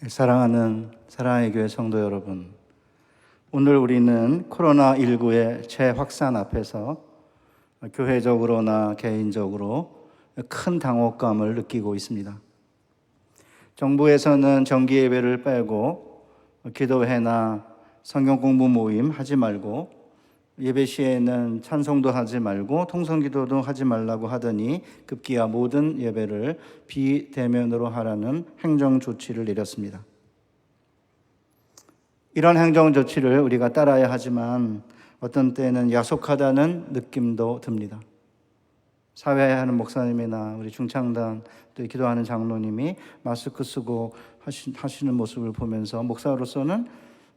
사랑하는 사랑의 교회 성도 여러분, 오늘 우리는 코로나19의 재확산 앞에서 교회적으로나 개인적으로 큰 당혹감을 느끼고 있습니다. 정부에서는 정기 예배를 빼고 기도회나 성경 공부 모임 하지 말고 예배 시에는 찬송도 하지 말고 통성기도도 하지 말라고 하더니 급기야 모든 예배를 비대면으로 하라는 행정 조치를 내렸습니다. 이런 행정 조치를 우리가 따라야 하지만 어떤 때는 야속하다는 느낌도 듭니다. 사회하는 목사님이나 우리 중창단 또 기도하는 장로님이 마스크 쓰고 하시는 모습을 보면서 목사로서는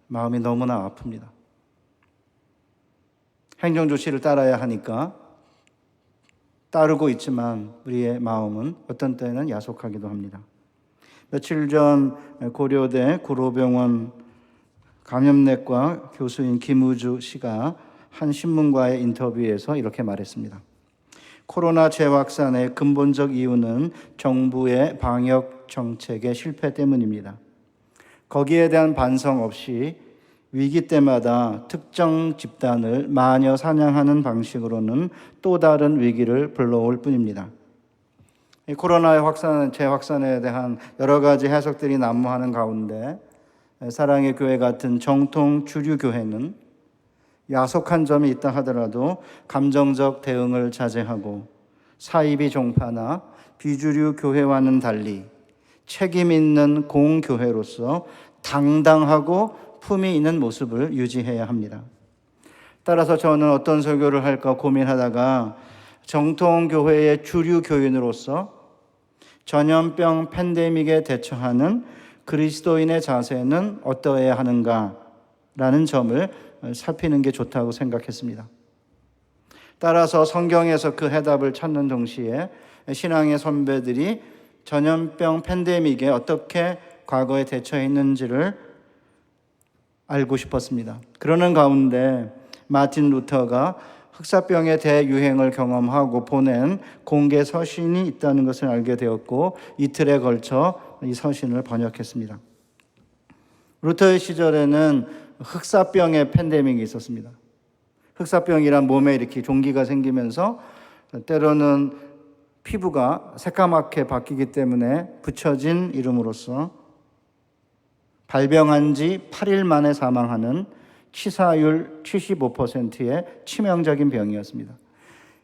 마음이 너무나 아픕니다. 행정 조치를 따라야 하니까 따르고 있지만 우리의 마음은 어떤 때는 야속하기도 합니다. 며칠 전 고려대 구로병원 감염내과 교수인 김우주 씨가 한 신문과의 인터뷰에서 이렇게 말했습니다. 코로나 재확산의 근본적 이유는 정부의 방역 정책의 실패 때문입니다. 거기에 대한 반성 없이 위기 때마다 특정 집단을 마녀 사냥하는 방식으로는 또 다른 위기를 불러올 뿐입니다. 이 코로나의 재확산에 대한 여러 가지 해석들이 난무하는 가운데 사랑의 교회 같은 정통 주류 교회는 야속한 점이 있다 하더라도 감정적 대응을 자제하고 사이비 종파나 비주류 교회와는 달리 책임 있는 공교회로서 당당하고 품위 있는 모습을 유지해야 합니다. 따라서 저는 어떤 설교를 할까 고민하다가 정통교회의 주류 교인으로서 전염병 팬데믹에 대처하는 그리스도인의 자세는 어떠해야 하는가라는 점을 살피는 게 좋다고 생각했습니다. 따라서 성경에서 그 해답을 찾는 동시에 신앙의 선배들이 전염병 팬데믹에 어떻게 과거에 대처했는지를 알고 싶었습니다. 그러는 가운데 마틴 루터가 흑사병의 대유행을 경험하고 보낸 공개 서신이 있다는 것을 알게 되었고 이틀에 걸쳐 이 서신을 번역했습니다. 루터의 시절에는 흑사병의 팬데믹이 있었습니다. 흑사병이란 몸에 이렇게 종기가 생기면서 때로는 피부가 새까맣게 바뀌기 때문에 붙여진 이름으로서 발병한 지 8일 만에 사망하는 치사율 75%의 치명적인 병이었습니다.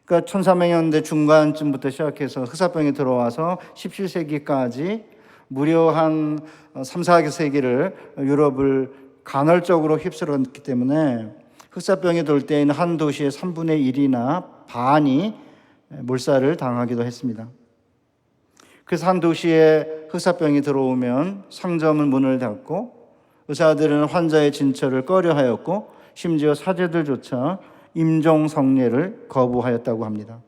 그러니까 1300년대 중반쯤부터 시작해서 흑사병이 들어와서 17세기까지 무려 한 3, 4세기를 유럽을 간헐적으로 휩쓸었기 때문에 흑사병이 돌 때에는 한 도시의 3분의 1이나 반이 몰살을 당하기도 했습니다. 그래서 한 도시에 흑사병이 들어오면 상점은 문을 닫고 의사들은 환자의 진찰을 꺼려하였고 심지어 사제들조차 임종성례를 거부하였다고 합니다.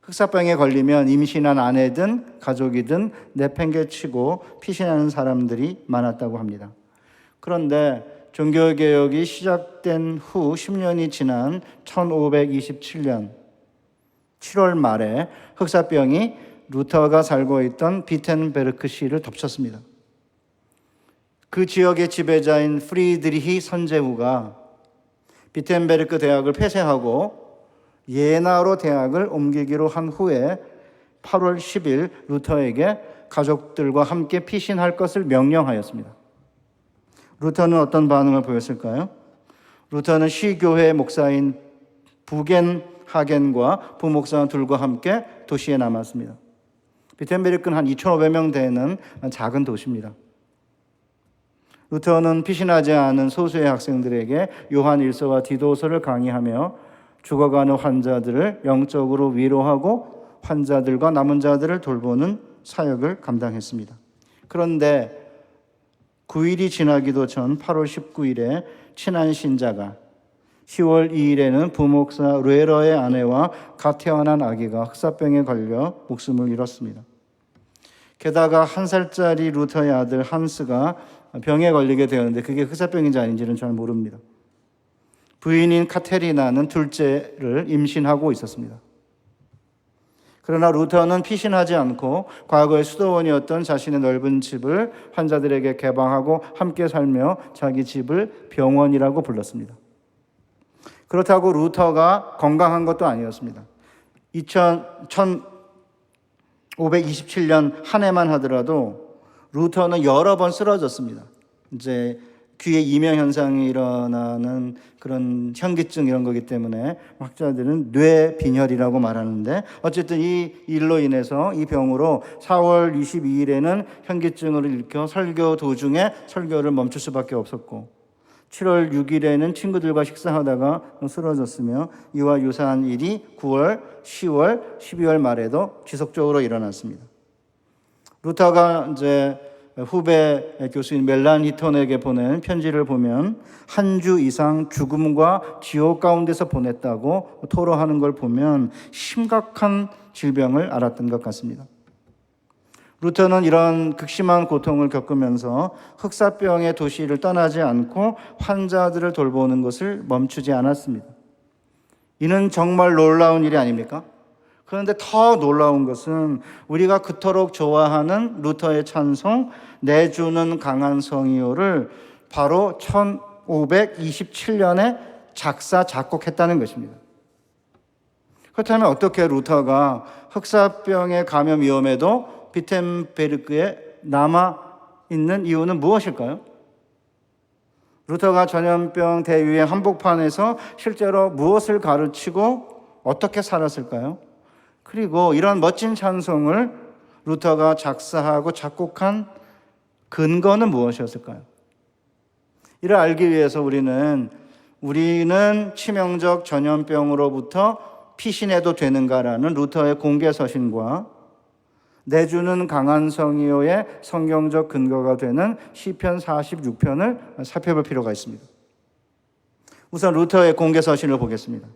흑사병에 걸리면 임신한 아내든 가족이든 내팽개치고 피신하는 사람들이 많았다고 합니다. 그런데 종교개혁이 시작된 후 10년이 지난 1527년 7월 말에 흑사병이 루터가 살고 있던 비텐베르크시를 덮쳤습니다. 그 지역의 지배자인 프리드리히 선제후가 비텐베르크 대학을 폐쇄하고 예나로 대학을 옮기기로 한 후에 8월 10일 루터에게 가족들과 함께 피신할 것을 명령하였습니다. 루터는 어떤 반응을 보였을까요? 루터는 시교회 목사인 부겐하겐과 부목사 둘과 함께 도시에 남았습니다. 비텐베르크는 한 2,500명 되는 작은 도시입니다. 루터는 피신하지 않은 소수의 학생들에게 요한 1서와 디도서를 강의하며 죽어가는 환자들을 영적으로 위로하고 환자들과 남은 자들을 돌보는 사역을 감당했습니다. 그런데 9일이 지나기도 전 8월 19일에 친한 신자가 10월 2일에는 부목사 르에러의 아내와 갓 태어난 아기가 흑사병에 걸려 목숨을 잃었습니다. 게다가 1살짜리 루터의 아들 한스가 병에 걸리게 되었는데 그게 흑사병인지 아닌지는 잘 모릅니다. 부인인 카테리나는 둘째를 임신하고 있었습니다. 그러나 루터는 피신하지 않고 과거의 수도원이었던 자신의 넓은 집을 환자들에게 개방하고 함께 살며 자기 집을 병원이라고 불렀습니다. 그렇다고 루터가 건강한 것도 아니었습니다. 1527년 한 해만 하더라도 루터는 여러 번 쓰러졌습니다. 이제 귀에 이명 현상이 일어나는 그런 현기증 이런 거기 때문에 학자들은 뇌빈혈이라고 말하는데, 어쨌든 이 일로 인해서 이 병으로 4월 22일에는 현기증을 일으켜 설교 도중에 설교를 멈출 수밖에 없었고, 7월 6일에는 친구들과 식사하다가 쓰러졌으며, 이와 유사한 일이 9월, 10월, 12월 말에도 지속적으로 일어났습니다. 루터가 이제 후배 교수인 멜란 히턴에게 보낸 편지를 보면 한 주 이상 죽음과 지옥 가운데서 보냈다고 토로하는 걸 보면 심각한 질병을 앓았던 것 같습니다. 루터는 이런 극심한 고통을 겪으면서 흑사병의 도시를 떠나지 않고 환자들을 돌보는 것을 멈추지 않았습니다. 이는 정말 놀라운 일이 아닙니까? 그런데 더 놀라운 것은 우리가 그토록 좋아하는 루터의 찬송 내주는 강한 성이요를 바로 1527년에 작사 작곡했다는 것입니다. 그렇다면 어떻게 루터가 흑사병의 감염 위험에도 비텐베르크에 남아있는 이유는 무엇일까요? 루터가 전염병 대유행 한복판에서 실제로 무엇을 가르치고 어떻게 살았을까요? 그리고 이런 멋진 찬송을 루터가 작사하고 작곡한 근거는 무엇이었을까요? 이를 알기 위해서 우리는 치명적 전염병으로부터 피신해도 되는가라는 루터의 공개 서신과 내주는 강한 성이요의 성경적 근거가 되는 시편 46편을 살펴볼 필요가 있습니다. 우선 루터의 공개 서신을 보겠습니다.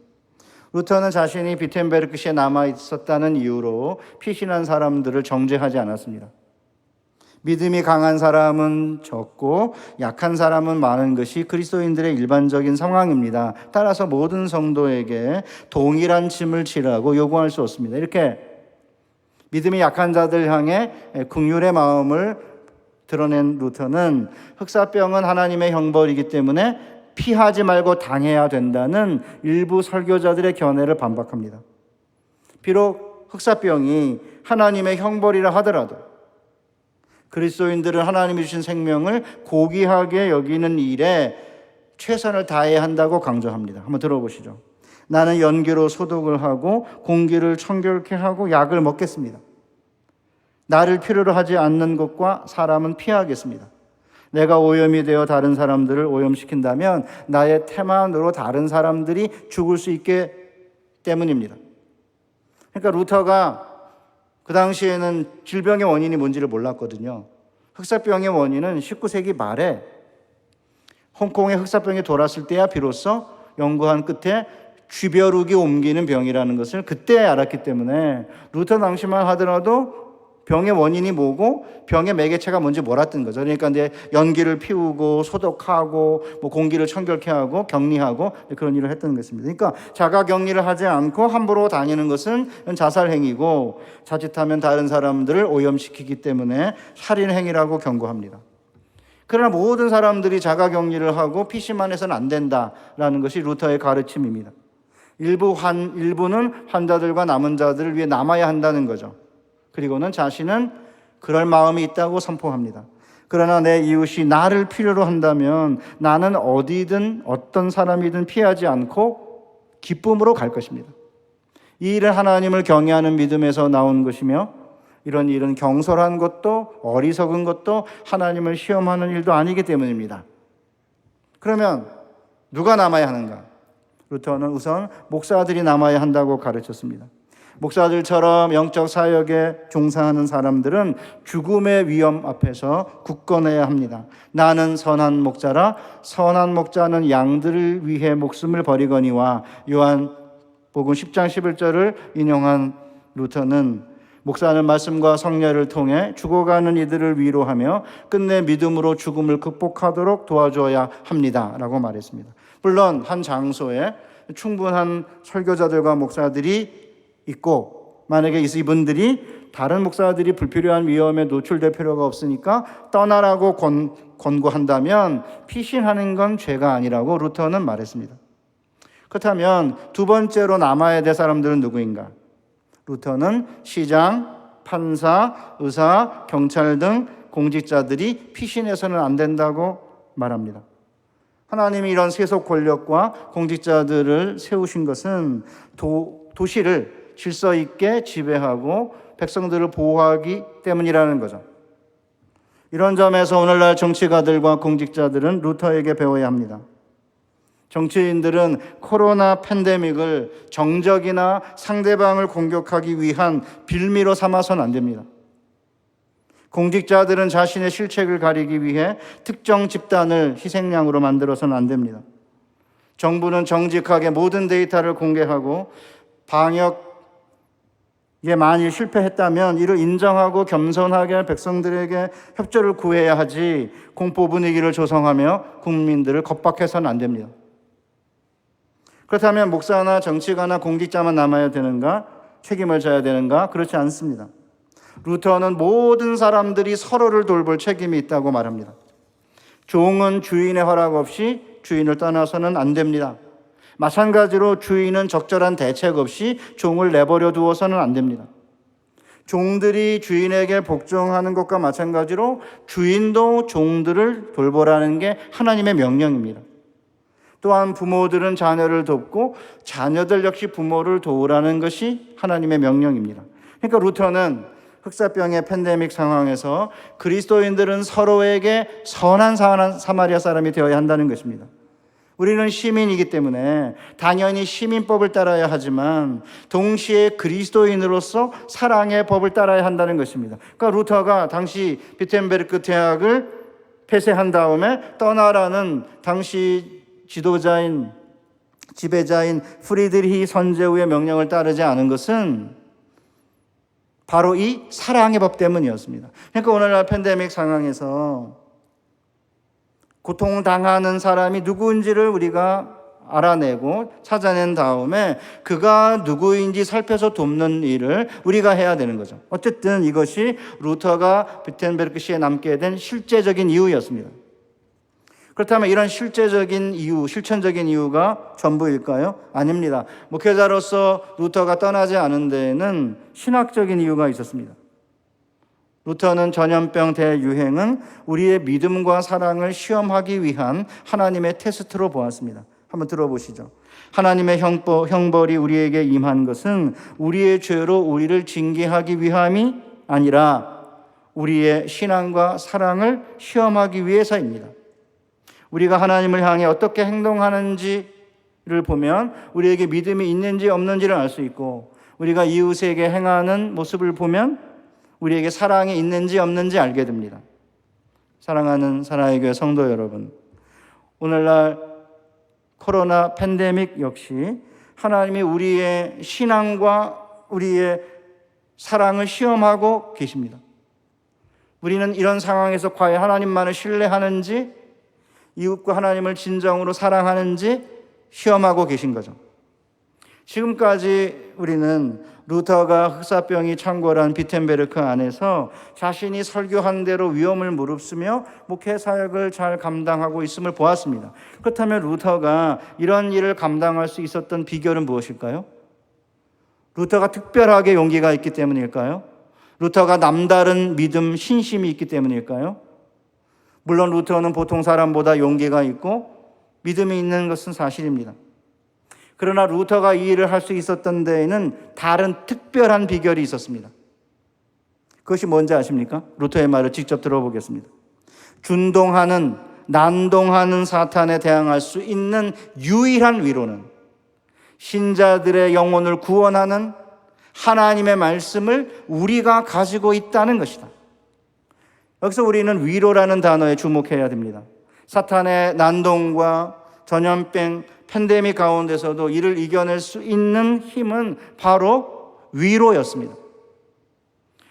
루터는 자신이 비텐베르크시에 남아 있었다는 이유로 피신한 사람들을 정죄하지 않았습니다. 믿음이 강한 사람은 적고 약한 사람은 많은 것이 그리스도인들의 일반적인 상황입니다. 따라서 모든 성도에게 동일한 짐을 지라고 요구할 수 없습니다. 이렇게 믿음이 약한 자들 향해 긍휼의 마음을 드러낸 루터는 흑사병은 하나님의 형벌이기 때문에 피하지 말고 당해야 된다는 일부 설교자들의 견해를 반박합니다. 비록 흑사병이 하나님의 형벌이라 하더라도 그리스도인들은 하나님이 주신 생명을 고귀하게 여기는 일에 최선을 다해야 한다고 강조합니다. 한번 들어보시죠. 나는 연기로 소독을 하고 공기를 청결케 하고 약을 먹겠습니다. 나를 필요로 하지 않는 것과 사람은 피하겠습니다. 내가 오염이 되어 다른 사람들을 오염시킨다면 나의 태만으로 다른 사람들이 죽을 수 있기 때문입니다. 그러니까 루터가 그 당시에는 질병의 원인이 뭔지를 몰랐거든요. 흑사병의 원인은 19세기 말에 홍콩에 흑사병이 돌았을 때야 비로소 연구한 끝에 쥐벼룩이 옮기는 병이라는 것을 그때 알았기 때문에 루터 당시만 하더라도 병의 원인이 뭐고 병의 매개체가 뭔지 몰랐던 거죠. 그러니까 이제 연기를 피우고 소독하고 공기를 청결케 하고 격리하고 그런 일을 했던 것입니다. 그러니까 자가 격리를 하지 않고 함부로 다니는 것은 자살 행위고 자칫하면 다른 사람들을 오염시키기 때문에 살인 행위라고 경고합니다. 그러나 모든 사람들이 자가 격리를 하고 피시만 해서는 안 된다라는 것이 루터의 가르침입니다. 일부는 환자들과 남은 자들을 위해 남아야 한다는 거죠. 그리고는 자신은 그럴 마음이 있다고 선포합니다. 그러나 내 이웃이 나를 필요로 한다면 나는 어디든 어떤 사람이든 피하지 않고 기쁨으로 갈 것입니다. 이 일은 하나님을 경외하는 믿음에서 나온 것이며 이런 일은 경솔한 것도 어리석은 것도 하나님을 시험하는 일도 아니기 때문입니다. 그러면 누가 남아야 하는가? 루터는 우선 목사들이 남아야 한다고 가르쳤습니다. 목사들처럼 영적 사역에 종사하는 사람들은 죽음의 위험 앞에서 굳건해야 합니다. 나는 선한 목자라 선한 목자는 양들을 위해 목숨을 버리거니와 요한복음 10장 11절을 인용한 루터는 목사는 말씀과 성례를 통해 죽어가는 이들을 위로하며 끝내 믿음으로 죽음을 극복하도록 도와줘야 합니다 라고 말했습니다. 물론 한 장소에 충분한 설교자들과 목사들이 있고 만약에 이분들이 다른 목사들이 불필요한 위험에 노출될 필요가 없으니까 떠나라고 권고한다면 피신하는 건 죄가 아니라고 루터는 말했습니다. 그렇다면 두 번째로 남아야 될 사람들은 누구인가? 루터는 시장, 판사, 의사, 경찰 등 공직자들이 피신해서는 안 된다고 말합니다. 하나님이 이런 세속 권력과 공직자들을 세우신 것은 도시를 질서 있게 지배하고 백성들을 보호하기 때문이라는 거죠. 이런 점에서 오늘날 정치가들과 공직자들은 루터에게 배워야 합니다. 정치인들은 코로나 팬데믹을 정적이나 상대방을 공격하기 위한 빌미로 삼아서는 안 됩니다. 공직자들은 자신의 실책을 가리기 위해 특정 집단을 희생양으로 만들어서는 안 됩니다. 정부는 정직하게 모든 데이터를 공개하고 방역에 만일 실패했다면 이를 인정하고 겸손하게 백성들에게 협조를 구해야 하지 공포 분위기를 조성하며 국민들을 겁박해서는 안 됩니다. 그렇다면 목사나 정치가나 공직자만 남아야 되는가? 책임을 져야 되는가? 그렇지 않습니다. 루터는 모든 사람들이 서로를 돌볼 책임이 있다고 말합니다. 종은 주인의 허락 없이 주인을 떠나서는 안 됩니다. 마찬가지로 주인은 적절한 대책 없이 종을 내버려 두어서는 안 됩니다. 종들이 주인에게 복종하는 것과 마찬가지로 주인도 종들을 돌보라는 게 하나님의 명령입니다. 또한 부모들은 자녀를 돕고 자녀들 역시 부모를 도우라는 것이 하나님의 명령입니다. 그러니까 루터는 흑사병의 팬데믹 상황에서 그리스도인들은 서로에게 선한 사마리아 사람이 되어야 한다는 것입니다. 우리는 시민이기 때문에 당연히 시민법을 따라야 하지만 동시에 그리스도인으로서 사랑의 법을 따라야 한다는 것입니다. 그러니까 루터가 당시 비텐베르크 대학을 폐쇄한 다음에 떠나라는 당시 지도자인 지배자인 프리드리히 선제후의 명령을 따르지 않은 것은 바로 이 사랑의 법 때문이었습니다. 그러니까 오늘날 팬데믹 상황에서 고통당하는 사람이 누구인지를 우리가 알아내고 찾아낸 다음에 그가 누구인지 살펴서 돕는 일을 우리가 해야 되는 거죠. 어쨌든 이것이 루터가 비텐베르크시에 남게 된 실제적인 이유였습니다. 그렇다면 이런 실제적인 이유, 실천적인 이유가 전부일까요? 아닙니다. 목회자로서 루터가 떠나지 않은 데에는 신학적인 이유가 있었습니다. 루터는 전염병 대유행은 우리의 믿음과 사랑을 시험하기 위한 하나님의 테스트로 보았습니다. 한번 들어보시죠. 하나님의 형벌이 우리에게 임한 것은 우리의 죄로 우리를 징계하기 위함이 아니라 우리의 신앙과 사랑을 시험하기 위해서입니다. 우리가 하나님을 향해 어떻게 행동하는지를 보면 우리에게 믿음이 있는지 없는지를 알 수 있고, 우리가 이웃에게 행하는 모습을 보면 우리에게 사랑이 있는지 없는지 알게 됩니다. 사랑하는 사랑의 교회 성도 여러분, 오늘날 코로나 팬데믹 역시 하나님이 우리의 신앙과 우리의 사랑을 시험하고 계십니다. 우리는 이런 상황에서 과연 하나님만을 신뢰하는지, 이웃과 하나님을 진정으로 사랑하는지 시험하고 계신 거죠. 지금까지 우리는 루터가 흑사병이 창궐한 비텐베르크 안에서 자신이 설교한 대로 위험을 무릅쓰며 목회 사역을 잘 감당하고 있음을 보았습니다. 그렇다면 루터가 이런 일을 감당할 수 있었던 비결은 무엇일까요? 루터가 특별하게 용기가 있기 때문일까요? 루터가 남다른 믿음, 신심이 있기 때문일까요? 물론 루터는 보통 사람보다 용기가 있고 믿음이 있는 것은 사실입니다. 그러나 루터가 이 일을 할 수 있었던 데에는 다른 특별한 비결이 있었습니다. 그것이 뭔지 아십니까? 루터의 말을 직접 들어보겠습니다. 준동하는, 난동하는 사탄에 대항할 수 있는 유일한 위로는 신자들의 영혼을 구원하는 하나님의 말씀을 우리가 가지고 있다는 것이다. 여기서 우리는 위로라는 단어에 주목해야 됩니다. 사탄의 난동과 전염병, 팬데믹 가운데서도 이를 이겨낼 수 있는 힘은 바로 위로였습니다.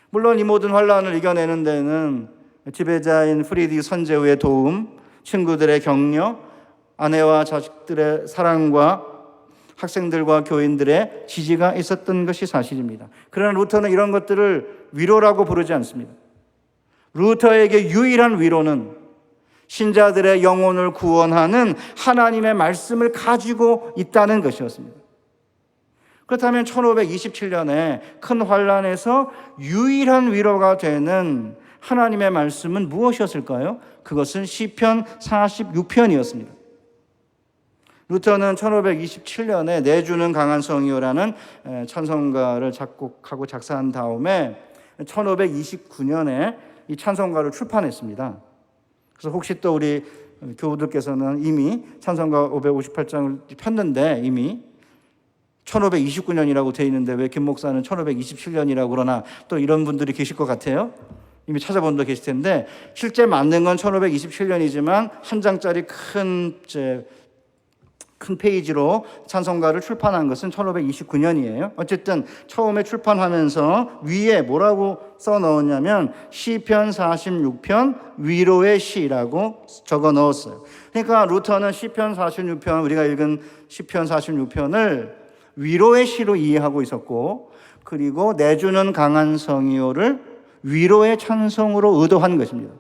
물론 이 모든 환란을 이겨내는 데는 지배자인 프리디 선제후의 도움, 친구들의 격려, 아내와 자식들의 사랑과 학생들과 교인들의 지지가 있었던 것이 사실입니다. 그러나 루터는 이런 것들을 위로라고 부르지 않습니다. 루터에게 유일한 위로는 신자들의 영혼을 구원하는 하나님의 말씀을 가지고 있다는 것이었습니다. 그렇다면 1527년에 큰 환란에서 유일한 위로가 되는 하나님의 말씀은 무엇이었을까요? 그것은 시편 46편이었습니다. 루터는 1527년에 내주는 강한 성이요라는 찬송가를 작곡하고 작사한 다음에 1529년에 이 찬송가를 출판했습니다. 그래서 혹시 또 우리 교우들께서는 이미 찬송가 558장을 폈는데 이미 1529년이라고 되어 있는데 왜 김 목사는 1527년이라고 그러나 또 이런 분들이 계실 것 같아요. 이미 찾아본 분도 계실 텐데 실제 맞는 건 1527년이지만 한 장짜리 큰 페이지로 찬송가를 출판한 것은 1529년이에요. 어쨌든 처음에 출판하면서 위에 뭐라고 써 넣었냐면 시편 46편 위로의 시라고 적어 넣었어요. 그러니까 루터는 시편 46편, 우리가 읽은 시편 46편을 위로의 시로 이해하고 있었고, 그리고 내주는 강한 성이요를 위로의 찬송으로 의도한 것입니다.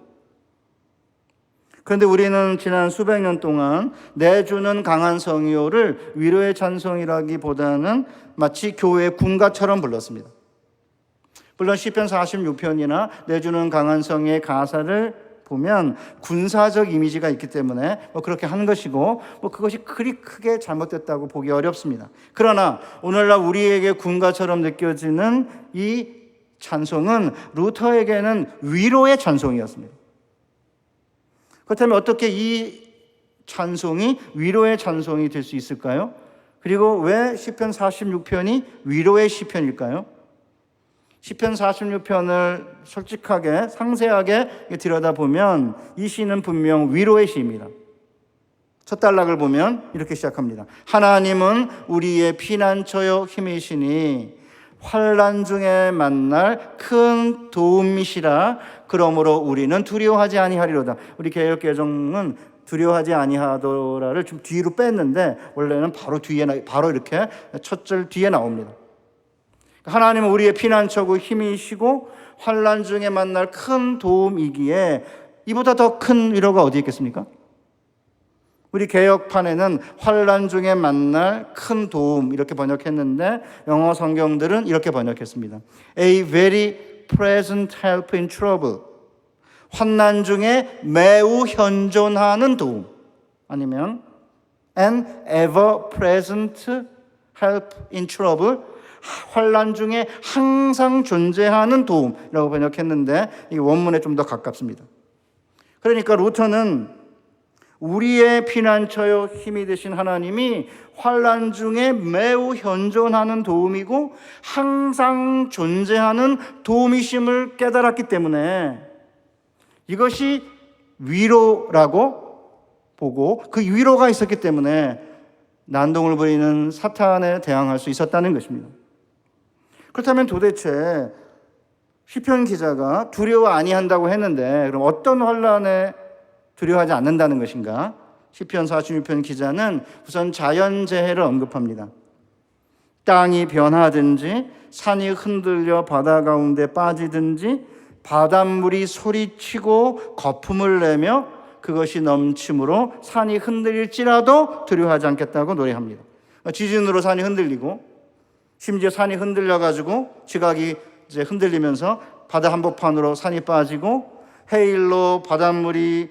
그런데 우리는 지난 수백 년 동안 내주는 강한 성이요를 위로의 찬송이라기보다는 마치 교회의 군가처럼 불렀습니다. 물론 시편 46편이나 내주는 강한 성의 가사를 보면 군사적 이미지가 있기 때문에 그렇게 한 것이고 그것이 그리 크게 잘못됐다고 보기 어렵습니다. 그러나 오늘날 우리에게 군가처럼 느껴지는 이 찬송은 루터에게는 위로의 찬송이었습니다. 그렇다면 어떻게 이 찬송이 위로의 찬송이 될 수 있을까요? 그리고 왜 시편 46편이 위로의 시편일까요? 시편 46편을 솔직하게 상세하게 들여다보면 이 시는 분명 위로의 시입니다. 첫 단락을 보면 이렇게 시작합니다. 하나님은 우리의 피난처요 힘이시니 환난 중에 만날 큰 도움이시라. 그러므로 우리는 두려워하지 아니하리로다. 우리 개역개정은 두려워하지 아니하더라를 좀 뒤로 뺐는데 원래는 바로 이렇게 첫 절 뒤에 나옵니다. 하나님은 우리의 피난처고 힘이시고 환난 중에 만날 큰 도움이기에 이보다 더 큰 위로가 어디 있겠습니까? 우리 개역판에는 환난 중에 만날 큰 도움 이렇게 번역했는데 영어 성경들은 이렇게 번역했습니다. A very present help in trouble. 환난 중에 매우 현존하는 도움. 아니면 an ever present help in trouble. 환난 중에 항상 존재하는 도움이라고 번역했는데 이 원문에 좀 더 가깝습니다. 그러니까 루터는 우리의 피난처요 힘이 되신 하나님이 환난 중에 매우 현존하는 도움이고 항상 존재하는 도움이심을 깨달았기 때문에 이것이 위로라고 보고 그 위로가 있었기 때문에 난동을 부리는 사탄에 대항할 수 있었다는 것입니다. 그렇다면 도대체 시편 기자가 두려워 아니한다고 했는데 그럼 어떤 환난에 두려워하지 않는다는 것인가? 시편 46편 기자는 우선 자연재해를 언급합니다. 땅이 변하든지 산이 흔들려 바다 가운데 빠지든지 바닷물이 소리치고 거품을 내며 그것이 넘침으로 산이 흔들릴지라도 두려워하지 않겠다고 노래합니다. 지진으로 산이 흔들리고 심지어 산이 흔들려가지고 지각이 이제 흔들리면서 바다 한복판으로 산이 빠지고 해일로 바닷물이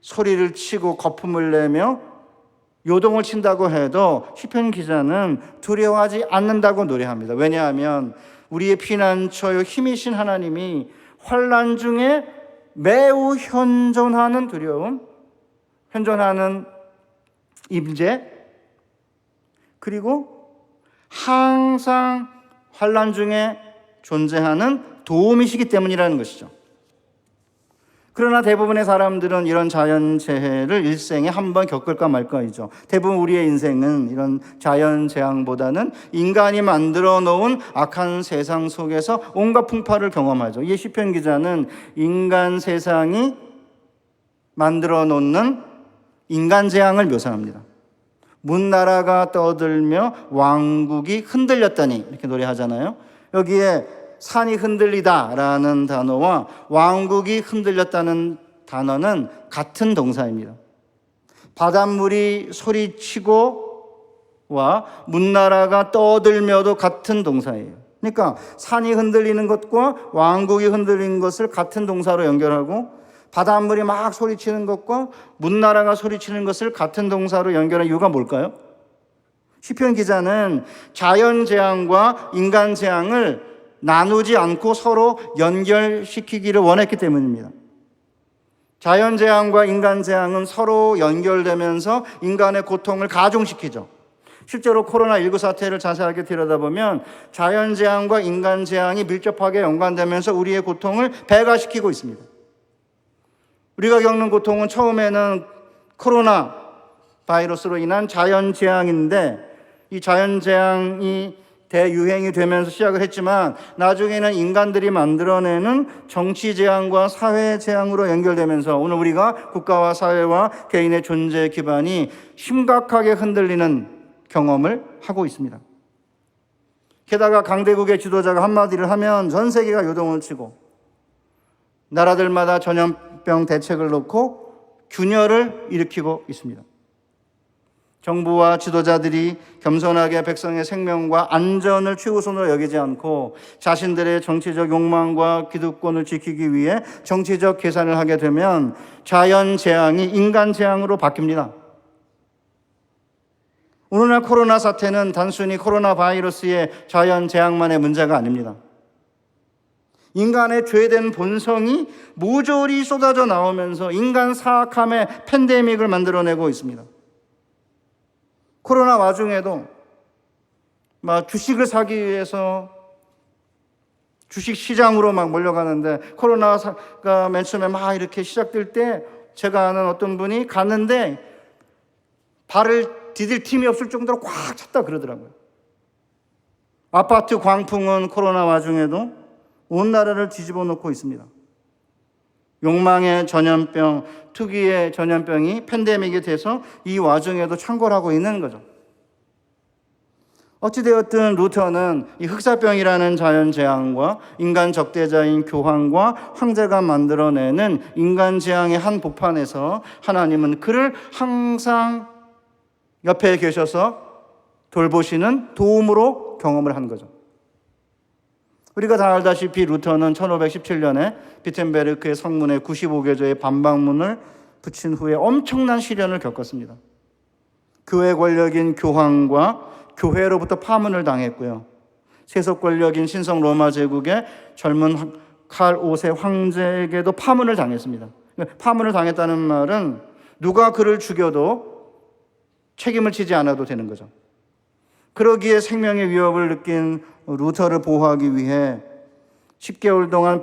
소리를 치고 거품을 내며 요동을 친다고 해도 시편 기자는 두려워하지 않는다고 노래합니다. 왜냐하면 우리의 피난처요 힘이신 하나님이 환난 중에 매우 현존하는 두려움, 현존하는 임재, 그리고 항상 환난 중에 존재하는 도움이시기 때문이라는 것이죠. 그러나 대부분의 사람들은 이런 자연재해를 일생에 한 번 겪을까 말까이죠. 대부분 우리의 인생은 이런 자연재앙보다는 인간이 만들어 놓은 악한 세상 속에서 온갖 풍파를 경험하죠. 이 시편 기자는 인간 세상이 만들어 놓는 인간 재앙을 묘사합니다. 문나라가 떠들며 왕국이 흔들렸다니 이렇게 노래하잖아요. 여기에 산이 흔들리다라는 단어와 왕국이 흔들렸다는 단어는 같은 동사입니다. 바닷물이 소리치고와 문나라가 떠들며도 같은 동사예요. 그러니까 산이 흔들리는 것과 왕국이 흔들리는 것을 같은 동사로 연결하고 바닷물이 막 소리치는 것과 문나라가 소리치는 것을 같은 동사로 연결한 이유가 뭘까요? 시편 기자는 자연재앙과 인간재앙을 나누지 않고 서로 연결시키기를 원했기 때문입니다. 자연재앙과 인간재앙은 서로 연결되면서 인간의 고통을 가중시키죠. 실제로 코로나19 사태를 자세하게 들여다보면 자연재앙과 인간재앙이 밀접하게 연관되면서 우리의 고통을 배가시키고 있습니다. 우리가 겪는 고통은 처음에는 코로나 바이러스로 인한 자연재앙인데 이 자연재앙이 대유행이 되면서 시작을 했지만 나중에는 인간들이 만들어내는 정치재앙과 사회재앙으로 연결되면서 오늘 우리가 국가와 사회와 개인의 존재 기반이 심각하게 흔들리는 경험을 하고 있습니다. 게다가 강대국의 지도자가 한마디를 하면 전 세계가 요동을 치고 나라들마다 전염병 대책을 놓고 균열을 일으키고 있습니다. 정부와 지도자들이 겸손하게 백성의 생명과 안전을 최우선으로 여기지 않고 자신들의 정치적 욕망과 기득권을 지키기 위해 정치적 계산을 하게 되면 자연재앙이 인간재앙으로 바뀝니다. 오늘날 코로나 사태는 단순히 코로나 바이러스의 자연재앙만의 문제가 아닙니다. 인간의 죄된 본성이 모조리 쏟아져 나오면서 인간 사악함의 팬데믹을 만들어내고 있습니다. 코로나 와중에도 막 주식을 사기 위해서 주식 시장으로 막 몰려가는데 코로나가 맨 처음에 막 이렇게 시작될 때 제가 아는 어떤 분이 갔는데 발을 디딜 틈이 없을 정도로 꽉 찼다 그러더라고요. 아파트 광풍은 코로나 와중에도 온 나라를 뒤집어 놓고 있습니다. 욕망의 전염병, 특유의 전염병이 팬데믹이 돼서 이 와중에도 창궐하고 있는 거죠. 어찌되었든 루터는 이 흑사병이라는 자연재앙과 인간 적대자인 교황과 황제가 만들어내는 인간재앙의 한 복판에서 하나님은 그를 항상 옆에 계셔서 돌보시는 도움으로 경험을 한 거죠. 우리가 다 알다시피 루터는 1517년에 비텐베르크의 성문에 95개조의 반박문을 붙인 후에 엄청난 시련을 겪었습니다. 교회 권력인 교황과 교회로부터 파문을 당했고요. 세속 권력인 신성 로마 제국의 젊은 칼 5세 황제에게도 파문을 당했습니다. 파문을 당했다는 말은 누가 그를 죽여도 책임을 지지 않아도 되는 거죠. 그러기에 생명의 위협을 느낀 루터를 보호하기 위해 10개월 동안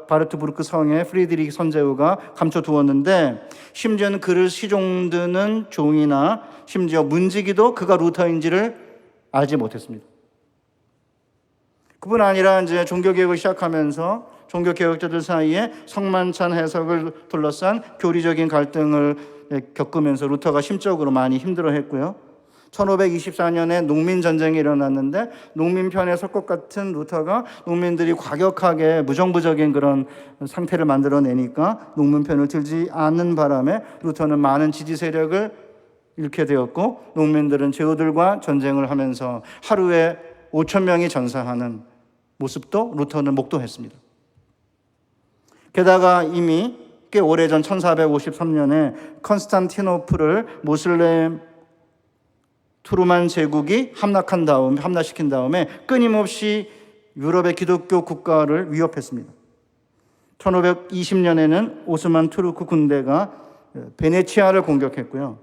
바르트부르크 성에 프리드리히 선제후가 감춰두었는데 심지어는 그를 시종드는 종이나 심지어 문지기도 그가 루터인지를 알지 못했습니다. 그뿐 아니라 이제 종교개혁을 시작하면서 종교개혁자들 사이에 성만찬 해석을 둘러싼 교리적인 갈등을 겪으면서 루터가 심적으로 많이 힘들어했고요. 1524년에 농민전쟁이 일어났는데 농민편에 설 것 같은 루터가 농민들이 과격하게 무정부적인 그런 상태를 만들어내니까 농민편을 들지 않는 바람에 루터는 많은 지지 세력을 잃게 되었고 농민들은 제후들과 전쟁을 하면서 하루에 5,000명이 전사하는 모습도 루터는 목도했습니다. 게다가 이미 꽤 오래전 1453년에 컨스탄티노플을 모슬렘 투르만 제국이 함락시킨 다음에 끊임없이 유럽의 기독교 국가를 위협했습니다. 1520년에는 오스만 투르크 군대가 베네치아를 공격했고요.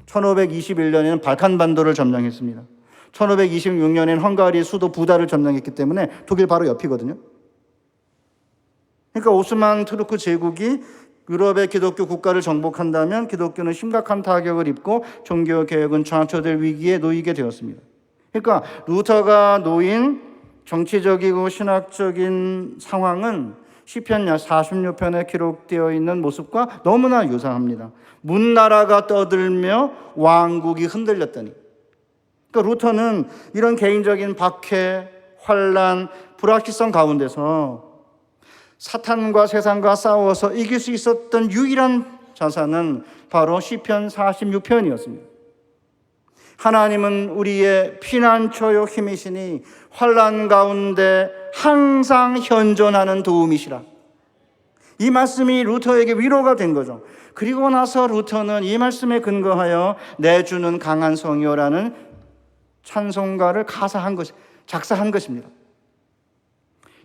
1521년에는 발칸반도를 점령했습니다. 1526년에는 헝가리 수도 부다를 점령했기 때문에 독일 바로 옆이거든요. 그러니까 오스만 투르크 제국이 유럽의 기독교 국가를 정복한다면 기독교는 심각한 타격을 입고 종교개혁은 좌초될 위기에 놓이게 되었습니다. 그러니까 루터가 놓인 정치적이고 신학적인 상황은 시편 46편에 기록되어 있는 모습과 너무나 유사합니다. 문나라가 떠들며 왕국이 흔들렸더니. 그러니까 루터는 이런 개인적인 박해, 환란, 불확실성 가운데서 사탄과 세상과 싸워서 이길 수 있었던 유일한 자산은 바로 시편 46편이었습니다. 하나님은 우리의 피난처요 힘이시니 환난 가운데 항상 현존하는 도움이시라. 이 말씀이 루터에게 위로가 된 거죠. 그리고 나서 루터는 이 말씀에 근거하여 내주는 강한 성이요라는 찬송가를 작사한 것입니다.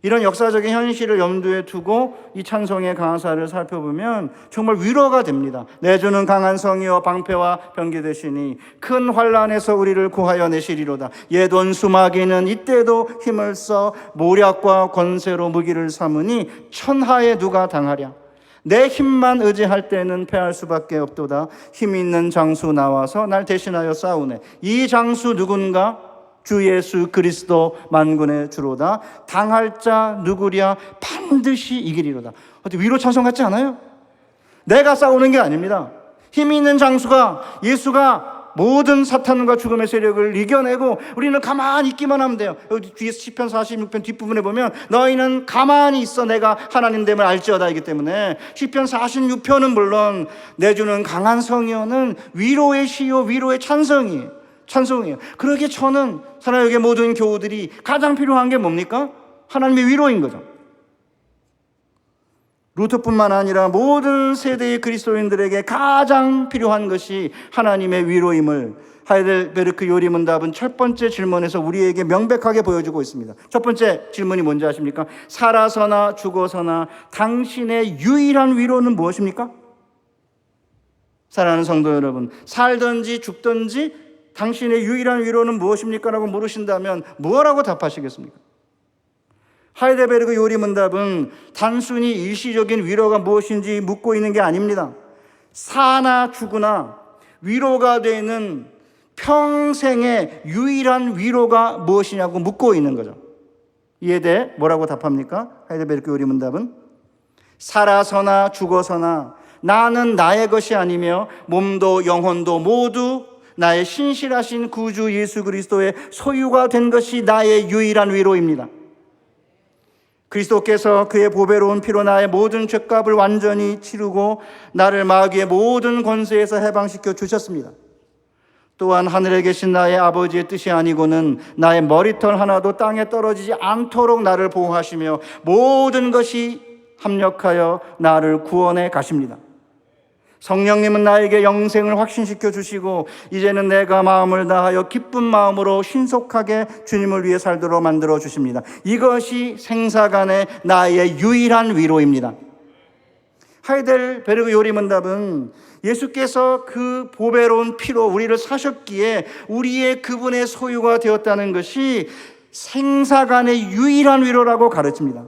이런 역사적인 현실을 염두에 두고 이 찬송의 가사를 살펴보면 정말 위로가 됩니다. 내주는 강한 성이여 방패와 병기 되시니 큰 환난에서 우리를 구하여 내시리로다. 옛 원수 마귀는 이때도 힘을 써 모략과 권세로 무기를 삼으니 천하에 누가 당하랴. 내 힘만 의지할 때는 패할 수밖에 없도다. 힘 있는 장수 나와서 날 대신하여 싸우네. 이 장수 누군가? 주 예수 그리스도 만군의 주로다. 당할 자 누구랴? 반드시 이기리로다. 어떻게 위로 찬송 같지 않아요? 내가 싸우는 게 아닙니다. 힘이 있는 장수가, 예수가 모든 사탄과 죽음의 세력을 이겨내고 우리는 가만히 있기만 하면 돼요. 여기 뒤에 시편 46편 뒷부분에 보면 너희는 가만히 있어 내가 하나님 됨을 알지어다 이기 때문에 시편 46편은 물론 내주는 강한 성이여는 위로의 시요 위로의 찬송이에요. 그러기에 저는 사랑의 모든 교우들이 가장 필요한 게 뭡니까? 하나님의 위로인 거죠. 루터뿐만 아니라 모든 세대의 그리스도인들에게 가장 필요한 것이 하나님의 위로임을 하이델베르크 요리문답은 첫 번째 질문에서 우리에게 명백하게 보여주고 있습니다. 첫 번째 질문이 뭔지 아십니까? 살아서나 죽어서나 당신의 유일한 위로는 무엇입니까? 사랑하는 성도 여러분, 살든지 죽든지 당신의 유일한 위로는 무엇입니까? 라고 물으신다면 뭐라고 답하시겠습니까? 하이델베르크 요리문답은 단순히 일시적인 위로가 무엇인지 묻고 있는 게 아닙니다. 사나 죽으나 위로가 되는 평생의 유일한 위로가 무엇이냐고 묻고 있는 거죠. 이에 대해 뭐라고 답합니까? 하이델베르크 요리문답은 살아서나 죽어서나 나는 나의 것이 아니며 몸도 영혼도 모두 나의 신실하신 구주 예수 그리스도의 소유가 된 것이 나의 유일한 위로입니다. 그리스도께서 그의 보배로운 피로 나의 모든 죄값을 완전히 치르고 나를 마귀의 모든 권세에서 해방시켜 주셨습니다. 또한 하늘에 계신 나의 아버지의 뜻이 아니고는 나의 머리털 하나도 땅에 떨어지지 않도록 나를 보호하시며 모든 것이 합력하여 나를 구원해 가십니다. 성령님은 나에게 영생을 확신시켜 주시고 이제는 내가 마음을 다하여 기쁜 마음으로 신속하게 주님을 위해 살도록 만들어 주십니다. 이것이 생사간의 나의 유일한 위로입니다. 하이델베르크 요리문답은 예수께서 그 보배로운 피로 우리를 사셨기에 우리의 그분의 소유가 되었다는 것이 생사간의 유일한 위로라고 가르칩니다.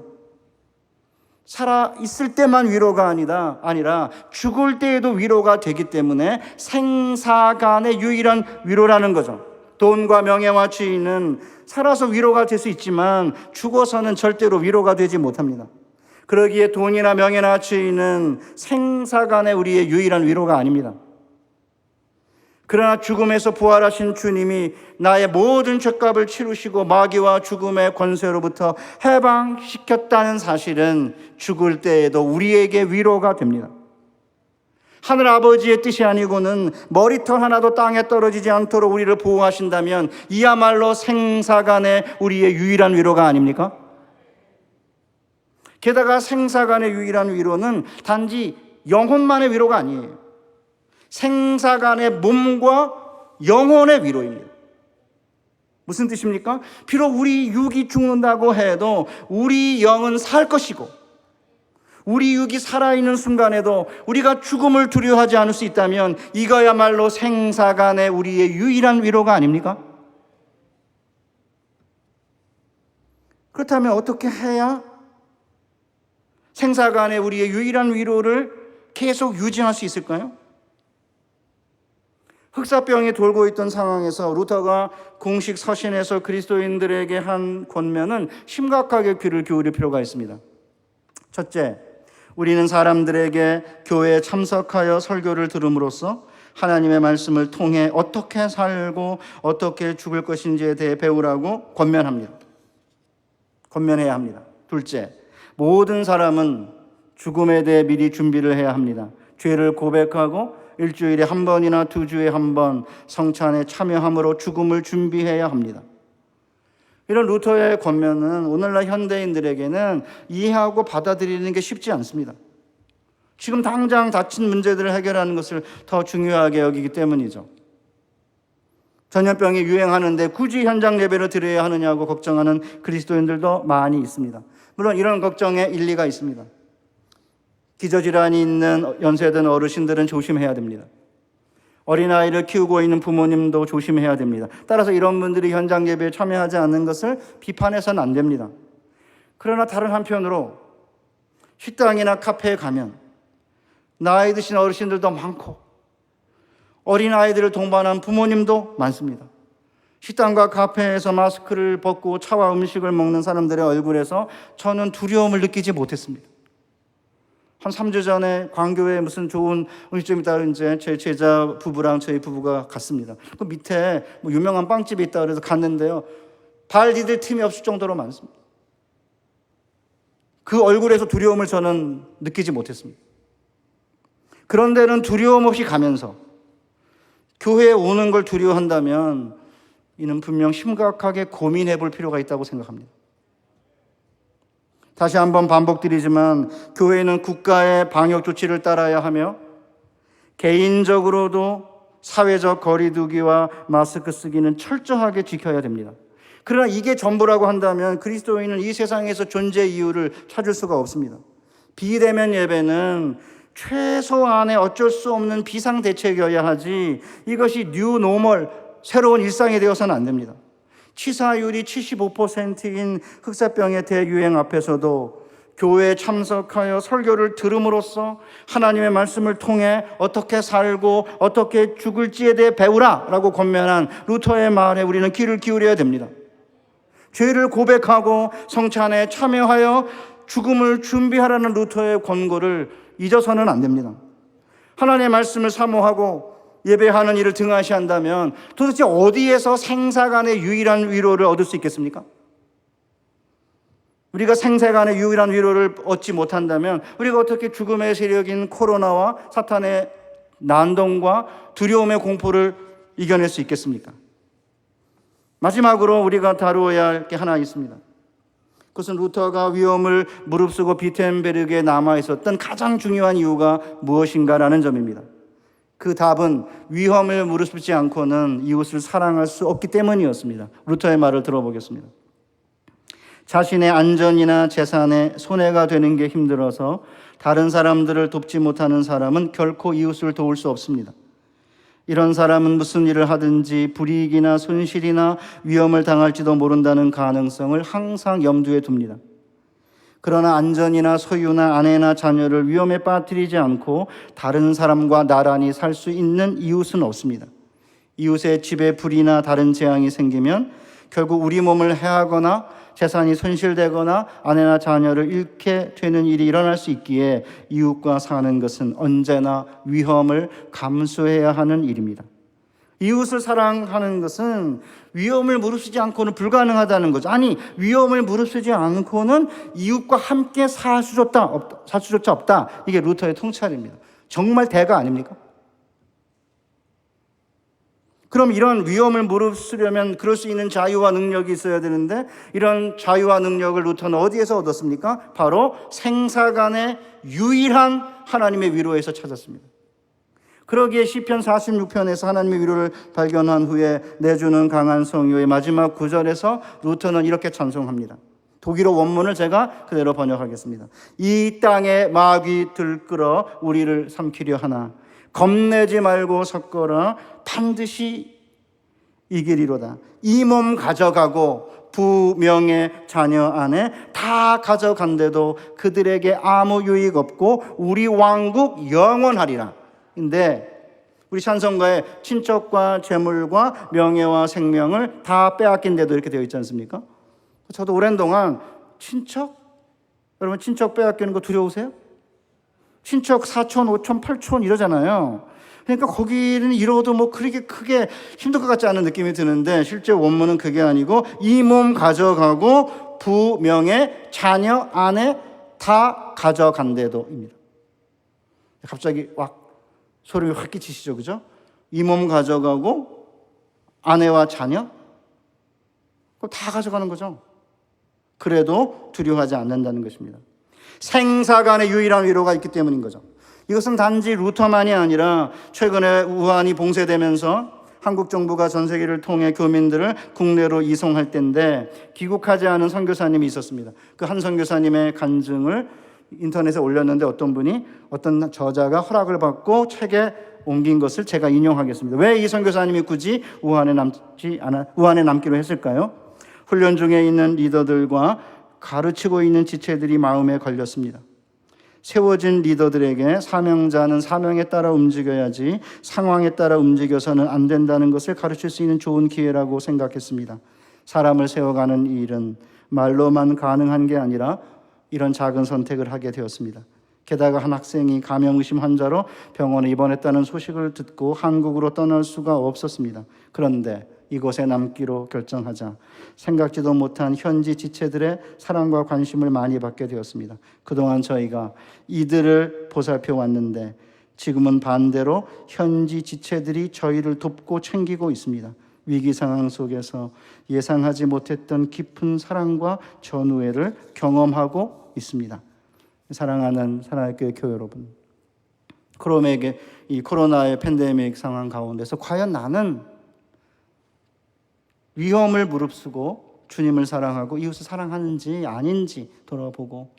살아 있을 때만 위로가 아니라 죽을 때에도 위로가 되기 때문에 생사간의 유일한 위로라는 거죠. 돈과 명예와 지위는 살아서 위로가 될 수 있지만 죽어서는 절대로 위로가 되지 못합니다. 그러기에 돈이나 명예나 지위는 생사간의 우리의 유일한 위로가 아닙니다. 그러나 죽음에서 부활하신 주님이 나의 모든 죄값을 치르시고 마귀와 죽음의 권세로부터 해방시켰다는 사실은 죽을 때에도 우리에게 위로가 됩니다. 하늘 아버지의 뜻이 아니고는 머리털 하나도 땅에 떨어지지 않도록 우리를 보호하신다면 이야말로 생사간의 우리의 유일한 위로가 아닙니까? 게다가 생사간의 유일한 위로는 단지 영혼만의 위로가 아니에요. 생사간의 몸과 영혼의 위로입니다. 무슨 뜻입니까? 비록 우리 육이 죽는다고 해도 우리 영은 살 것이고 우리 육이 살아있는 순간에도 우리가 죽음을 두려워하지 않을 수 있다면 이거야말로 생사간의 우리의 유일한 위로가 아닙니까? 그렇다면 어떻게 해야 생사간의 우리의 유일한 위로를 계속 유지할 수 있을까요? 흑사병이 돌고 있던 상황에서 루터가 공식 서신에서 그리스도인들에게 한 권면은 심각하게 귀를 기울일 필요가 있습니다. 첫째, 우리는 사람들에게 교회에 참석하여 설교를 들음으로써 하나님의 말씀을 통해 어떻게 살고 어떻게 죽을 것인지에 대해 배우라고 권면해야 합니다. 둘째, 모든 사람은 죽음에 대해 미리 준비를 해야 합니다. 죄를 고백하고 일주일에 한 번이나 2주에 한 번 성찬에 참여함으로 죽음을 준비해야 합니다. 이런 루터의 권면은 오늘날 현대인들에게는 이해하고 받아들이는 게 쉽지 않습니다. 지금 당장 닥친 문제들을 해결하는 것을 더 중요하게 여기기 때문이죠. 전염병이 유행하는데 굳이 현장 예배를 드려야 하느냐고 걱정하는 그리스도인들도 많이 있습니다. 물론 이런 걱정에 일리가 있습니다. 기저질환이 있는 연세든 어르신들은 조심해야 됩니다. 어린아이를 키우고 있는 부모님도 조심해야 됩니다. 따라서 이런 분들이 현장 예배에 참여하지 않는 것을 비판해서는 안 됩니다. 그러나 다른 한편으로 식당이나 카페에 가면 나이 드신 어르신들도 많고 어린아이들을 동반한 부모님도 많습니다. 식당과 카페에서 마스크를 벗고 차와 음식을 먹는 사람들의 얼굴에서 저는 두려움을 느끼지 못했습니다. 한 3주 전에 광교에 무슨 좋은 음식점이 있다 이제 제 제자 부부랑 저희 부부가 갔습니다. 그 밑에 뭐 유명한 빵집이 있다 그래서 갔는데요. 발 디딜 틈이 없을 정도로 많습니다. 그 얼굴에서 두려움을 저는 느끼지 못했습니다. 그런 데는 두려움 없이 가면서 교회에 오는 걸 두려워한다면 이는 분명 심각하게 고민해 볼 필요가 있다고 생각합니다. 다시 한번 반복드리지만 교회는 국가의 방역 조치를 따라야 하며 개인적으로도 사회적 거리두기와 마스크 쓰기는 철저하게 지켜야 됩니다. 그러나 이게 전부라고 한다면 그리스도인은 이 세상에서 존재 이유를 찾을 수가 없습니다. 비대면 예배는 최소한의 어쩔 수 없는 비상대책이어야 하지 이것이 뉴 노멀, 새로운 일상이 되어서는 안 됩니다. 치사율이 75%인 흑사병의 대유행 앞에서도 교회에 참석하여 설교를 들음으로써 하나님의 말씀을 통해 어떻게 살고 어떻게 죽을지에 대해 배우라 라고 권면한 루터의 말에 우리는 귀를 기울여야 됩니다. 죄를 고백하고 성찬에 참여하여 죽음을 준비하라는 루터의 권고를 잊어서는 안 됩니다. 하나님의 말씀을 사모하고 예배하는 일을 등한시한다면 도대체 어디에서 생사간의 유일한 위로를 얻을 수 있겠습니까? 우리가 생사간의 유일한 위로를 얻지 못한다면 우리가 어떻게 죽음의 세력인 코로나와 사탄의 난동과 두려움의 공포를 이겨낼 수 있겠습니까? 마지막으로 우리가 다루어야 할 게 하나 있습니다. 그것은 루터가 위험을 무릅쓰고 비텐베르크에 남아있었던 가장 중요한 이유가 무엇인가라는 점입니다. 그 답은 위험을 무릅쓰지 않고는 이웃을 사랑할 수 없기 때문이었습니다. 루터의 말을 들어보겠습니다. 자신의 안전이나 재산에 손해가 되는 게 힘들어서 다른 사람들을 돕지 못하는 사람은 결코 이웃을 도울 수 없습니다. 이런 사람은 무슨 일을 하든지 불이익이나 손실이나 위험을 당할지도 모른다는 가능성을 항상 염두에 둡니다. 그러나 안전이나 소유나 아내나 자녀를 위험에 빠뜨리지 않고 다른 사람과 나란히 살 수 있는 이웃은 없습니다. 이웃의 집에 불이나 다른 재앙이 생기면 결국 우리 몸을 해하거나 재산이 손실되거나 아내나 자녀를 잃게 되는 일이 일어날 수 있기에 이웃과 사는 것은 언제나 위험을 감수해야 하는 일입니다. 이웃을 사랑하는 것은 위험을 무릅쓰지 않고는 불가능하다는 거죠. 아니, 위험을 무릅쓰지 않고는 이웃과 함께 살 수조차 없다. 이게 루터의 통찰입니다. 정말 대가 아닙니까? 그럼 이런 위험을 무릅쓰려면 그럴 수 있는 자유와 능력이 있어야 되는데 이런 자유와 능력을 루터는 어디에서 얻었습니까? 바로 생사간의 유일한 하나님의 위로에서 찾았습니다. 그러기에 시편 46편에서 하나님의 위로를 발견한 후에 내주는 강한 성유의 마지막 구절에서 루터는 이렇게 찬송합니다. 독일어 원문을 제가 그대로 번역하겠습니다. 이 땅에 마귀 들끓어 우리를 삼키려 하나 겁내지 말고 섰거라 반드시 이기리로다. 이 몸 가져가고 부명의 자녀 안에 다 가져간데도 그들에게 아무 유익 없고 우리 왕국 영원하리라. 근데 우리 찬송가에 친척과 재물과 명예와 생명을 다 빼앗긴데도 이렇게 되어 있지 않습니까? 저도 오랜 동안 친척? 여러분 친척 빼앗기는 거 두려우세요? 친척 사촌, 오촌, 팔촌 이러잖아요. 그러니까 거기는 이러도 뭐 그렇게 크게 힘들 것 같지 않은 느낌이 드는데 실제 원문은 그게 아니고 이 몸 가져가고 부, 명예, 자녀, 아내 다 가져간대도입니다. 갑자기 소름이 확 끼치시죠, 그죠? 이 몸 가져가고 아내와 자녀 그거 다 가져가는 거죠. 그래도 두려워하지 않는다는 것입니다. 생사간의 유일한 위로가 있기 때문인 거죠. 이것은 단지 루터만이 아니라 최근에 우한이 봉쇄되면서 한국 정부가 전 세계를 통해 교민들을 국내로 이송할 때인데 귀국하지 않은 선교사님이 있었습니다. 그 한 선교사님의 간증을 인터넷에 올렸는데 어떤 저자가 허락을 받고 책에 옮긴 것을 제가 인용하겠습니다. 왜 이 선교사님이 굳이 우한에 남기로 했을까요? 훈련 중에 있는 리더들과 가르치고 있는 지체들이 마음에 걸렸습니다. 세워진 리더들에게 사명자는 사명에 따라 움직여야지 상황에 따라 움직여서는 안 된다는 것을 가르칠 수 있는 좋은 기회라고 생각했습니다. 사람을 세워가는 일은 말로만 가능한 게 아니라 이런 작은 선택을 하게 되었습니다. 게다가 한 학생이 감염의심 환자로 병원에 입원했다는 소식을 듣고 한국으로 떠날 수가 없었습니다. 그런데 이곳에 남기로 결정하자 생각지도 못한 현지 지체들의 사랑과 관심을 많이 받게 되었습니다. 그동안 저희가 이들을 보살펴 왔는데 지금은 반대로 현지 지체들이 저희를 돕고 챙기고 있습니다. 위기 상황 속에서 예상하지 못했던 깊은 사랑과 전우애를 경험하고 있습니다. 사랑하는 사랑의 교회 여러분, 이 코로나의 팬데믹 상황 가운데서 과연 나는 위험을 무릅쓰고 주님을 사랑하고 이웃을 사랑하는지 아닌지 돌아보고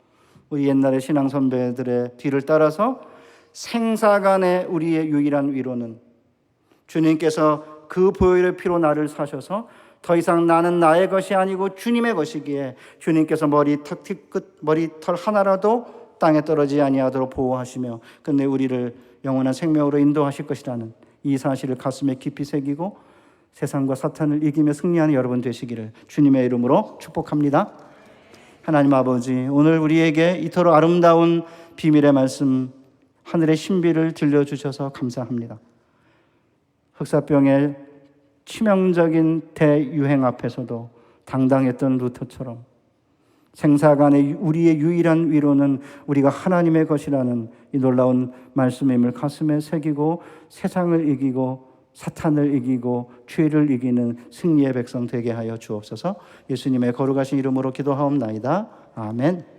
우리 옛날의 신앙 선배들의 뒤를 따라서 생사간의 우리의 유일한 위로는 주님께서 그 보혈의 피로 나를 사셔서 더 이상 나는 나의 것이 아니고 주님의 것이기에 주님께서 머리털 하나라도 땅에 떨어지지 아니하도록 보호하시며 끝내 우리를 영원한 생명으로 인도하실 것이라는 이 사실을 가슴에 깊이 새기고 세상과 사탄을 이기며 승리하는 여러분 되시기를 주님의 이름으로 축복합니다. 하나님 아버지, 오늘 우리에게 이토록 아름다운 비밀의 말씀, 하늘의 신비를 들려주셔서 감사합니다. 흑사병의 치명적인 대유행 앞에서도 당당했던 루터처럼 생사간의 우리의 유일한 위로는 우리가 하나님의 것이라는 이 놀라운 말씀임을 가슴에 새기고 세상을 이기고 사탄을 이기고 죄를 이기는 승리의 백성 되게 하여 주옵소서. 예수님의 거룩하신 이름으로 기도하옵나이다. 아멘.